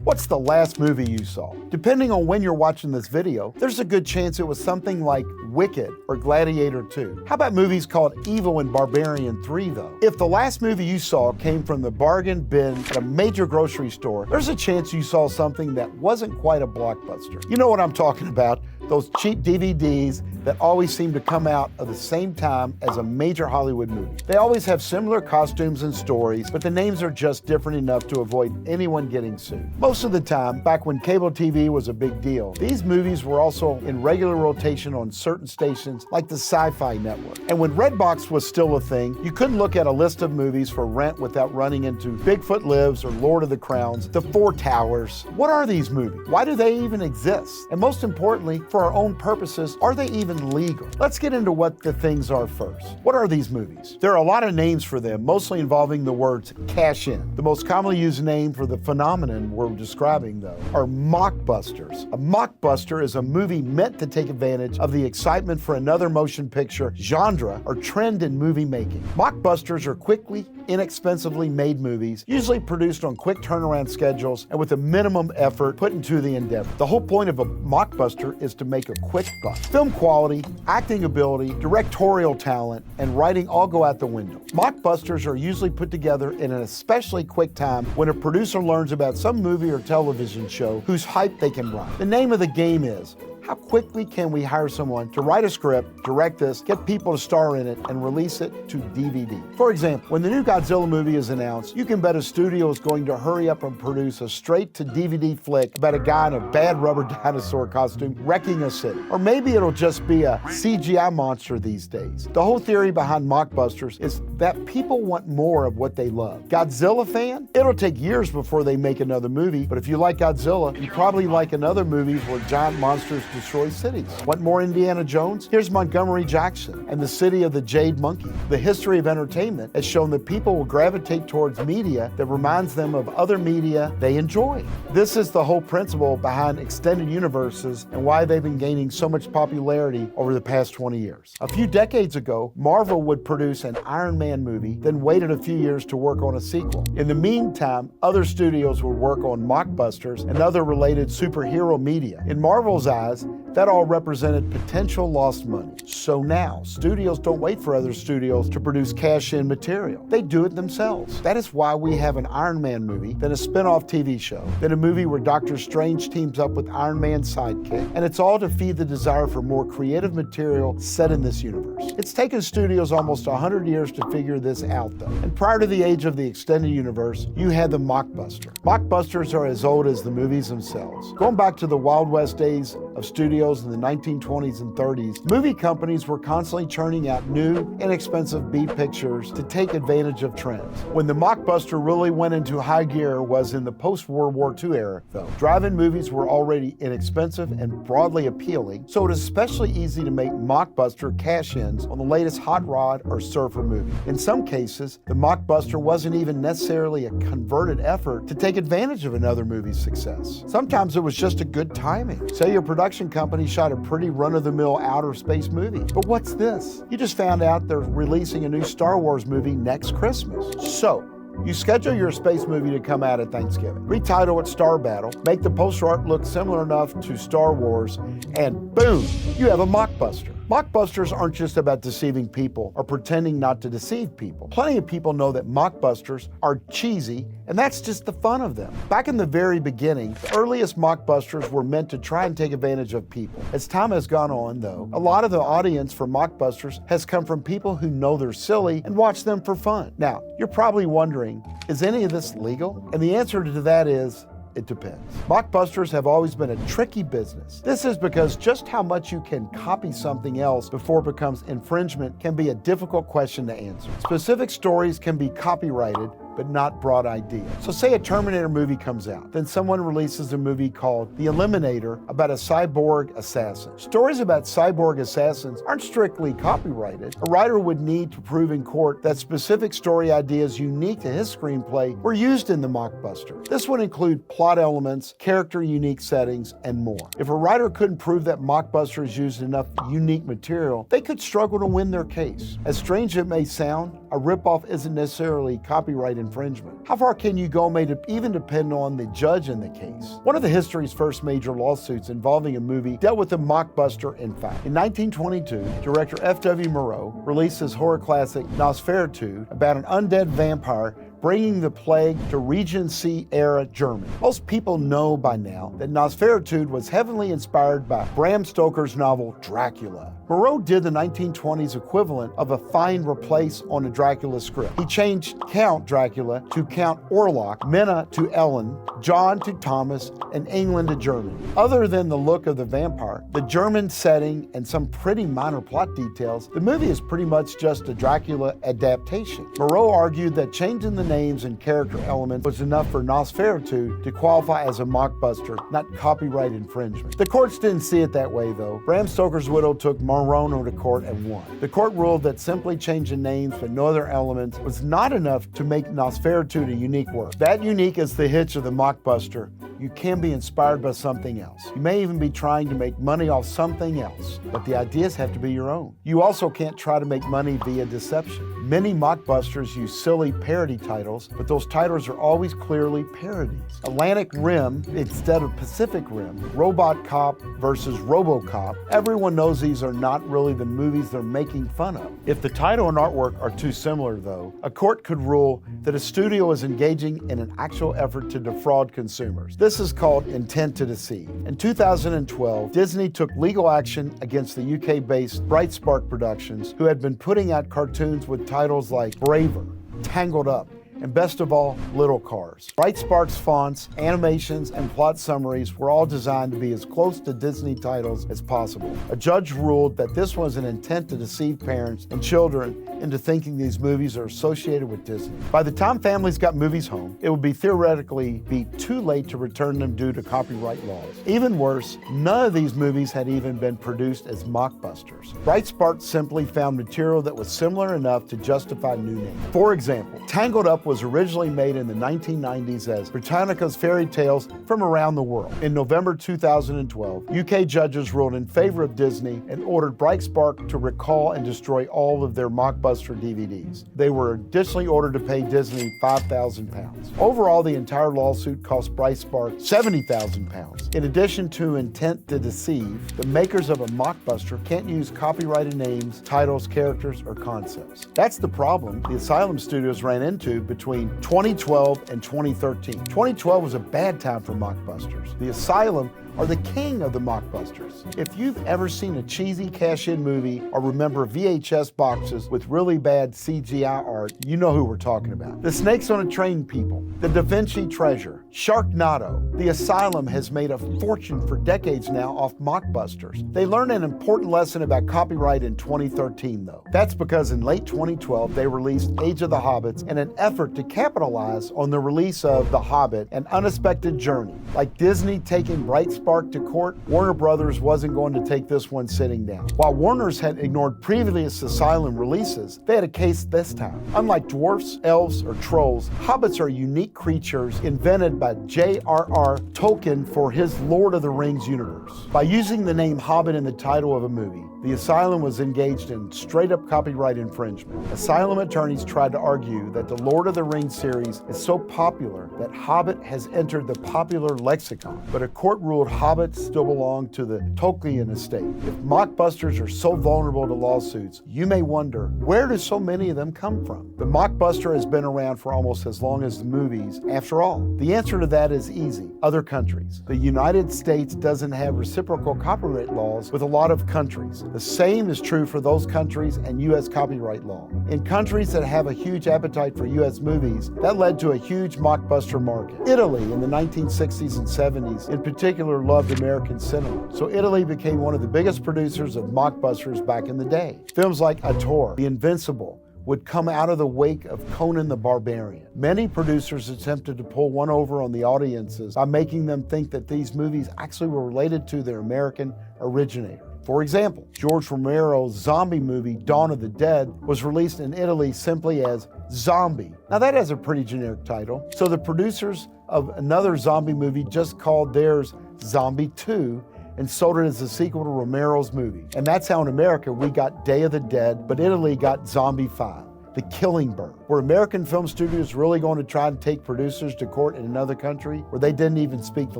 What's the last movie you saw? Depending on when you're watching this video, there's a good chance it was something like Wicked or Gladiator 2. How about movies called Evil and Barbarian 3 though? If the last movie you saw came from the bargain bin at a major grocery store, there's a chance you saw something that wasn't quite a blockbuster. You know what I'm talking about, those cheap DVDs that always seem to come out at the same time as a major Hollywood movie. They always have similar costumes and stories, but the names are just different enough to avoid anyone getting sued. Most of the time, back when cable TV was a big deal, these movies were also in regular rotation on certain stations like the Sci-Fi Network. And when Redbox was still a thing, you couldn't look at a list of movies for rent without running into Bigfoot Lives or Lord of the Crowns, The Four Towers. What are these movies? Why do they even exist? And most importantly, for our own purposes, are they even legal? Let's get into what the things are first. What are these movies? There are a lot of names for them, mostly involving the words cash in. The most commonly used name for the phenomenon we're describing, though, are mockbusters. A mockbuster is a movie meant to take advantage of the excitement for another motion picture genre or trend in movie making. Mockbusters are quickly, inexpensively made movies, usually produced on quick turnaround schedules and with a minimum effort put into the endeavor. The whole point of a mockbuster is to make a quick buck. Film quality, acting ability, directorial talent, and writing all go out the window. Mockbusters are usually put together in an especially quick time when a producer learns about some movie or television show whose hype they can ride. The name of the game is, how quickly can we hire someone to write a script, direct this, get people to star in it, and release it to DVD? For example, when the new Godzilla movie is announced, you can bet a studio is going to hurry up and produce a straight-to-DVD flick about a guy in a bad rubber dinosaur costume wrecking a city. Or maybe it'll just be a CGI monster these days. The whole theory behind mockbusters is that people want more of what they love. Godzilla fan? It'll take years before they make another movie, but if you like Godzilla, you probably like another movies where giant monsters destroy cities. Want more Indiana Jones? Here's Montgomery Jackson and the City of the Jade Monkey. The history of entertainment has shown that people will gravitate towards media that reminds them of other media they enjoy. This is the whole principle behind extended universes and why they've been gaining so much popularity over the past 20 years. A few decades ago, Marvel would produce an Iron Man movie, then waited a few years to work on a sequel. In the meantime, other studios would work on mockbusters and other related superhero media. In Marvel's eyes, that all represented potential lost money. So now, studios don't wait for other studios to produce cash-in material. They do it themselves. That is why we have an Iron Man movie, then a spin-off TV show, then a movie where Doctor Strange teams up with Iron Man's sidekick, and it's all to feed the desire for more creative material set in this universe. It's taken studios almost 100 years to figure this out, though. And prior to the age of the extended universe, you had the mockbuster. Mockbusters are as old as the movies themselves. Going back to the Wild West days of studios in the 1920s and 30s, movie companies were constantly churning out new, inexpensive B pictures to take advantage of trends. When the mockbuster really went into high gear was in the post-World War II era, though. Drive-in movies were already inexpensive and broadly appealing, so it is especially easy to make mockbuster cash-ins on the latest hot rod or surfer movie. In some cases, the mockbuster wasn't even necessarily a converted effort to take advantage of another movie's success. Sometimes it was just a good timing. Say your production company shot a pretty run-of-the-mill outer space movie. But what's this? You just found out they're releasing a new Star Wars movie next Christmas. So, you schedule your space movie to come out at Thanksgiving. Retitle it Star Battle, make the poster art look similar enough to Star Wars, and boom, you have a mockbuster. Mockbusters aren't just about deceiving people or pretending not to deceive people. Plenty of people know that mockbusters are cheesy, and that's just the fun of them. Back in the very beginning, the earliest mockbusters were meant to try and take advantage of people. As time has gone on, though, a lot of the audience for mockbusters has come from people who know they're silly and watch them for fun. Now, you're probably wondering, is any of this legal? And the answer to that is, it depends. Mockbusters have always been a tricky business. This is because just how much you can copy something else before it becomes infringement can be a difficult question to answer. Specific stories can be copyrighted, but not broad ideas. So say a Terminator movie comes out, then someone releases a movie called The Eliminator about a cyborg assassin. Stories about cyborg assassins aren't strictly copyrighted. A writer would need to prove in court that specific story ideas unique to his screenplay were used in the mockbuster. This would include plot elements, character-unique settings, and more. If a writer couldn't prove that mockbusters used enough unique material, they could struggle to win their case. As strange as it may sound, a ripoff isn't necessarily copyright infringement. How far can you go may even depend on the judge in the case. One of the history's first major lawsuits involving a movie dealt with a mockbuster in fact. In 1922, director F.W. Moreau released his horror classic Nosferatu about an undead vampire bringing the plague to Regency-era Germany. Most people know by now that Nosferatu was heavily inspired by Bram Stoker's novel Dracula. Moreau did the 1920s equivalent of a find replace on a Dracula script. He changed Count Dracula to Count Orlok, Minna to Ellen, John to Thomas, and England to Germany. Other than the look of the vampire, the German setting, and some pretty minor plot details, the movie is pretty much just a Dracula adaptation. Moreau argued that changing the names and character elements was enough for Nosferatu to qualify as a mockbuster, not copyright infringement. The courts didn't see it that way though. Bram Stoker's widow took Moreau to court and won. The court ruled that simply changing names but no other elements was not enough to make Nosferatu a unique work. That unique is the hitch of the mockbuster. You can be inspired by something else. You may even be trying to make money off something else, but the ideas have to be your own. You also can't try to make money via deception. Many mockbusters use silly parody titles, but those titles are always clearly parodies. Atlantic Rim instead of Pacific Rim, Robot Cop versus RoboCop. Everyone knows these are not really the movies they're making fun of. If the title and artwork are too similar though, a court could rule that a studio is engaging in an actual effort to defraud consumers. This is called intent to deceive. In 2012, Disney took legal action against the UK-based Bright Spark Productions, who had been putting out cartoons with titles like Braver, Tangled Up, and best of all, Little Cars. Bright Spark's fonts, animations, and plot summaries were all designed to be as close to Disney titles as possible. A judge ruled that this was an intent to deceive parents and children into thinking these movies are associated with Disney. By the time families got movies home, it would theoretically be too late to return them due to copyright laws. Even worse, none of these movies had even been produced as mockbusters. Bright Spark simply found material that was similar enough to justify new names. For example, Tangled Up was originally made in the 1990s as Britannica's fairy tales from around the world. In November 2012, UK judges ruled in favor of Disney and ordered Bright Spark to recall and destroy all of their mockbuster DVDs. They were additionally ordered to pay Disney £5,000. Overall, the entire lawsuit cost Bright Spark £70,000. In addition to intent to deceive, the makers of a mockbuster can't use copyrighted names, titles, characters, or concepts. That's the problem the Asylum Studios ran into between 2012 and 2013. 2012 was a bad time for mockbusters. The Asylum are the king of the mockbusters. If you've ever seen a cheesy cash-in movie or remember VHS boxes with really bad CGI art, you know who we're talking about. The Snakes on a Train people, The Da Vinci Treasure, Sharknado. The Asylum has made a fortune for decades now off mockbusters. They learned an important lesson about copyright in 2013 though. That's because in late 2012 they released Age of the Hobbits in an effort to capitalize on the release of The Hobbit, An Unexpected Journey. Like Disney taking Bright Spark to court, Warner Brothers wasn't going to take this one sitting down. While Warner's had ignored previous Asylum releases, they had a case this time. Unlike dwarfs, elves, or trolls, hobbits are unique creatures invented by J.R.R. Tolkien for his Lord of the Rings universe. By using the name Hobbit in the title of a movie, the Asylum was engaged in straight-up copyright infringement. Asylum attorneys tried to argue that the Lord of the Rings series is so popular that Hobbit has entered the popular lexicon, but a court ruled hobbits still belong to the Tolkien estate. If mockbusters are so vulnerable to lawsuits, you may wonder, where do so many of them come from? The mockbuster has been around for almost as long as the movies, after all. The answer to that is easy: other countries. The United States doesn't have reciprocal copyright laws with a lot of countries. The same is true for those countries and U.S. copyright law. In countries that have a huge appetite for U.S. movies, that led to a huge mockbuster market. Italy in the 1960s and 70s in particular loved American cinema, so Italy became one of the biggest producers of mockbusters back in the day. Films like Attore, The Invincible, would come out of the wake of Conan the Barbarian. Many producers attempted to pull one over on the audiences by making them think that these movies actually were related to their American originator. For example, George Romero's zombie movie Dawn of the Dead was released in Italy simply as Zombie. Now that has a pretty generic title, so the producers of another zombie movie just called theirs Zombie 2 and sold it as a sequel to Romero's movie. And that's how in America we got Day of the Dead, but Italy got Zombie 5. The Killing Bird. Were American film studios really going to try and take producers to court in another country where they didn't even speak the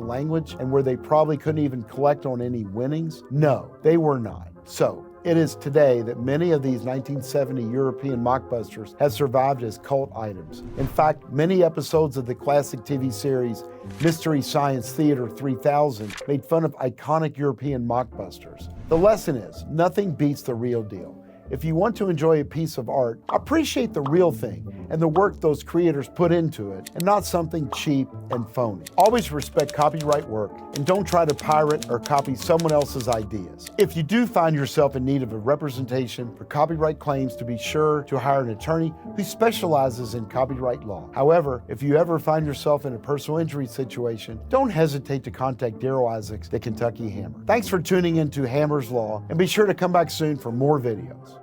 language and where they probably couldn't even collect on any winnings? No, they were not. So, it is today that many of these 1970 European mockbusters have survived as cult items. In fact, many episodes of the classic TV series Mystery Science Theater 3000 made fun of iconic European mockbusters. The lesson is, nothing beats the real deal. If you want to enjoy a piece of art, appreciate the real thing and the work those creators put into it, and not something cheap and phony. Always respect copyright work and don't try to pirate or copy someone else's ideas. If you do find yourself in need of a representation for copyright claims, to be sure to hire an attorney who specializes in copyright law. However, if you ever find yourself in a personal injury situation, don't hesitate to contact Darryl Isaacs, the Kentucky Hammer. Thanks for tuning in to Hammer's Law, and be sure to come back soon for more videos.